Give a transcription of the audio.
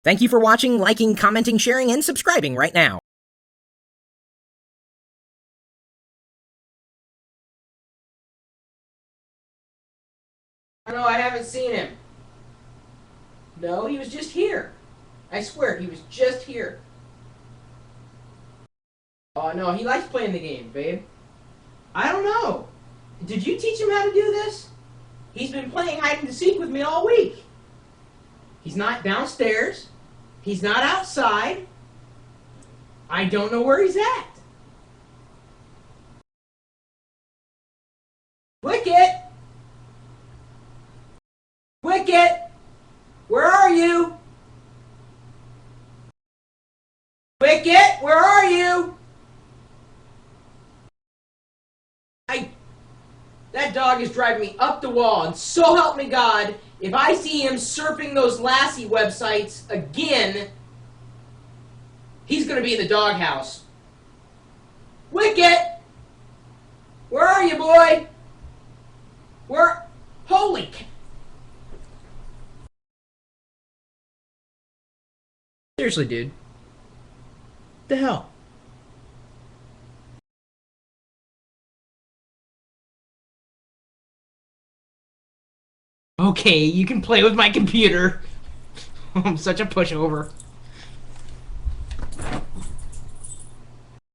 Thank you for watching, liking, commenting, sharing, and subscribing right now. No, I haven't seen him. No, he was just here. I swear, he was just here. Oh, no, he likes playing the game, babe. I don't know. Did you teach him how to do this? He's been playing hide and seek with me all week. He's not downstairs. He's not outside. I don't know where he's at. Wicket! Wicket! Where are you? Wicket, where are you? That dog is driving me up the wall, and so help me God, if I see him surfing those Lassie websites again, he's going to be in the doghouse. Wicket! Where are you, boy? Where? Holy cow. Seriously, dude. The hell? Okay, you can play with my computer. I'm such a pushover.